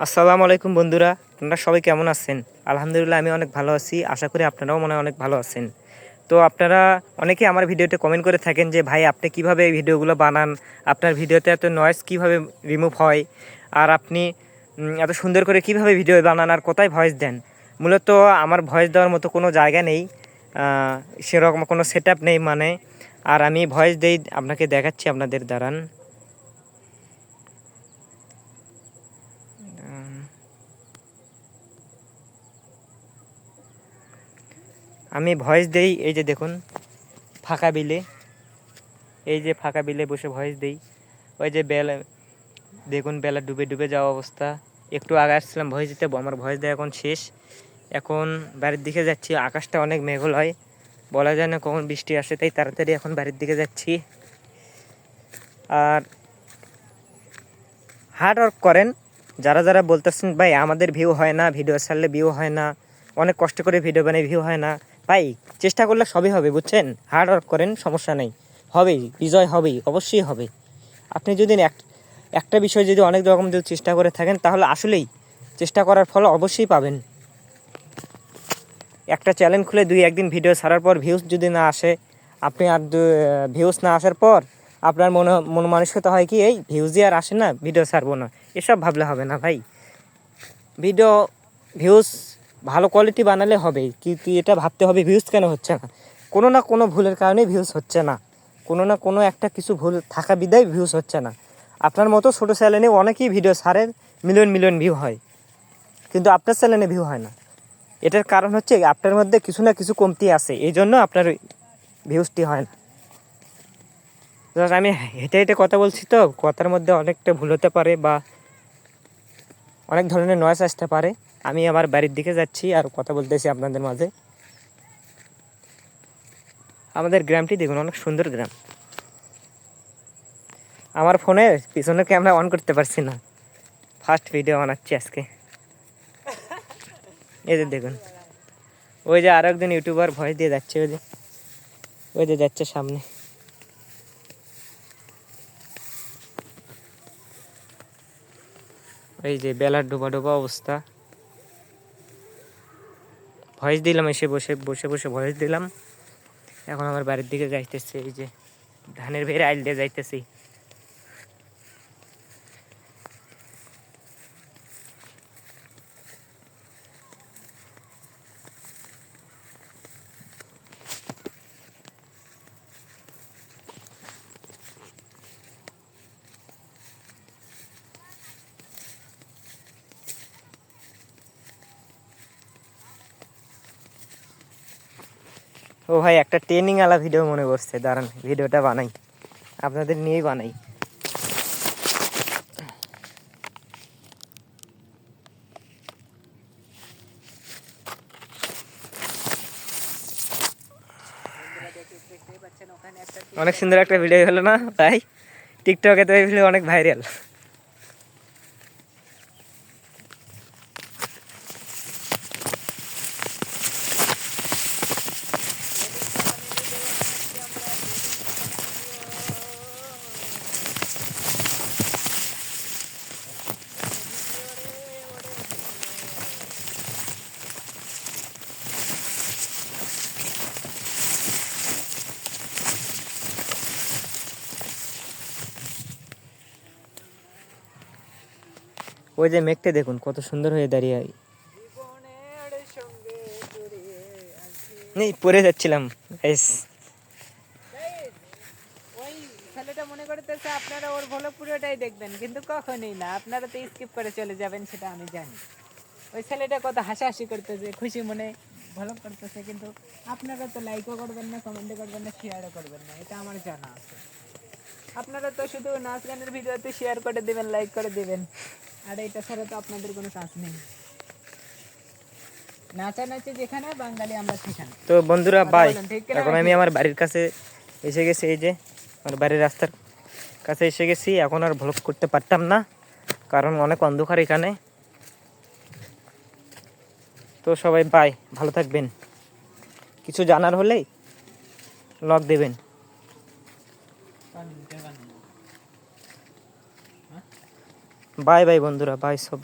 আসসালামু আলাইকুম বন্ধুরা, আপনারা সবাই কেমন আছেন? আলহামদুলিল্লাহ আমি অনেক ভালো আছি। আশা করি আপনারাও মনে হয় অনেক ভালো আছেন। তো আপনারা অনেকেই আমার ভিডিওতে কমেন্ট করে থাকেন যে ভাই আপনি কিভাবে এই ভিডিওগুলো বানান, আপনার ভিডিওতে এত নয়েজ কিভাবে রিমুভ হয়, আর আপনি এত সুন্দর করে কিভাবে ভিডিও বানান আর কোথায় ভয়েস দেন। মূলত আমার ভয়েস দেওয়ার মতো কোনো জায়গা নেই, সেরকম কোনো সেট আপ নেই মানে। আর আমি ভয়েস দেই, আপনাকে দেখাচ্ছি, আপনাদের দাঁড়ান। আমি ভয়েস দেই, এই যে দেখুন ফাঁকা বিলে, এই যে ফাঁকা বিলে বসে ভয়েস দেই। ওই যে বেলা দেখুন, বেলা ডুবে ডুবে যাওয়া অবস্থা। একটু আগে আসছিলাম ভয়েস দিতে, আমার ভয়েস দেওয়া এখন শেষ। এখন বাড়ির দিকে যাচ্ছি, আকাশটা অনেক মেঘল হয়, বলা যায় না কখন বৃষ্টি আসে, তাই তাড়াতাড়ি এখন বাড়ির দিকে যাচ্ছি। আর হার্ড ওয়ার্ক করেন যারা যারা বলতেছেন ভাই আমাদের ভিউ হয় না, ভিডিও ছাড়লে ভিউ হয় না, অনেক কষ্ট করে ভিডিও বানাই ভিউ হয় না, ভাই চেষ্টা করলে সবই হবে, বুঝছেন? হার্ড ওয়ার্ক করেন, সমস্যা নেই, হবেই, বিজয় হবেই, অবশ্যই হবে। আপনি যদি একটা বিষয় যদি অনেক রকম যদি চেষ্টা করে থাকেন, তাহলে আসলেই চেষ্টা করার ফল অবশ্যই পাবেন। একটা চ্যানেল খুলে দুই একদিন ভিডিও ছাড়ার পর ভিউজ যদি না আসে, আপনি আর ভিউজ না আসার পর আপনার মন মানসিকতা হয় কি, এই ভিউজই আর আসে না, ভিডিও ছাড়বো না, এসব ভাবলে হবে না ভাই। ভিউজ ভালো কোয়ালিটি বানালে হবে, কিন্তু এটা ভাবতে হবে ভিউজ কেন হচ্ছে না, কোনো না কোনো ভুলের কারণে ভিউজ হচ্ছে না, কোনো না কোনো একটা কিছু ভুল থাকা বিদায় ভিউজ হচ্ছে না। আপনার মতো ছোটো চ্যানেলে অনেকেই ভিডিও ছাড়ে, মিলিয়ন মিলিয়ন ভিউ হয়, কিন্তু আপনার চ্যানেলে ভিউ হয় না। এটার কারণ হচ্ছে আপনার মধ্যে কিছু না কিছু কমতি আছে, এই জন্য আপনার ভিউজটি হয় না। আমি হেঁটে হেঁটে কথা বলছি, তো কথার মধ্যে অনেকটা ভুল হতে পারে বা অনেক ধরনের নয়েজ আসতে পারে। আমি আমার বাড়ির দিকে যাচ্ছি আর কথা বলতেছি আপনাদের মাঝে। আমাদের গ্রামটি দেখুন, অনেক সুন্দর গ্রাম। আমার ফোনের পিছনের ক্যামেরা অন করতে পারছি না, ফার্স্ট ভিডিও বানাচ্ছি আজকে। এই যে দেখুন, ওই যে আরো একজন ইউটিউবার ভয়েস দিয়ে যাচ্ছে, ওই যে যাচ্ছে সামনে। এই যে বেলার ডোবা ডোবা অবস্থা, ভয়েস দিলাম, এসে বসে বসে বসে ভয়েস দিলাম। এখন আমার বাড়ির দিকে যাইতেছে, এই যে ধানের ভেড়ে আইল দিয়ে যাইতেছি। ও ভাই, একটা ট্রেনিং আলা ভিডিও মনে করছে, দাঁড়ান ভিডিওটা বানাই, আপনাদের নিয়েই বানাই। অনেক সুন্দর একটা ভিডিও হলো না ভাই? টিকটকে তো এই ভিডিও অনেক ভাইরাল। ওই যে মেঘটা দেখুন কত সুন্দর হয়ে দাঁড়িয়ে, নেই পড়ে যাচ্ছিলাম। ওই ছেলেটা মনে করতেছে আপনারা ওর ভালো পুরোটাই দেখবেন, কিন্তু কখনোই না, আপনারা তো স্কিপ করে চলে যাবেন, সেটা আমি জানি। ওই ছেলেটা কত হাসাহাসি করতেছে, খুশি মনে ভালো করতেছে, কিন্তু আপনারা তো লাইকও করবেন না, কমেন্টও করবেন না, শেয়ারও করবেন না, এটা আমার জানা আছে। আপনারা তো শুধু নাচ গানের ভিডিওতে শেয়ার করে দিবেন, লাইক করে দিবেন, আর এটা ছাড়া তো আপনাদের কোনো কাজ নেই। নাচানাচি যেখানে বাঙালি আমরা সেখানে। তো বন্ধুরা বাই, এখন আমি আমার বাড়ির কাছে এসে গেছি, এই যে আমার বাড়ির রাস্তার কাছে এসে গেছি। এখন আর ভ্লগ করতে পারতাম না, কারণ অনেক অন্ধকার এখানে। তো সবাই বাই, ভালো থাকবেন, কিছু জানার হলেই লক দেবেন। বাই বাই বন্ধুরা, বাই সব।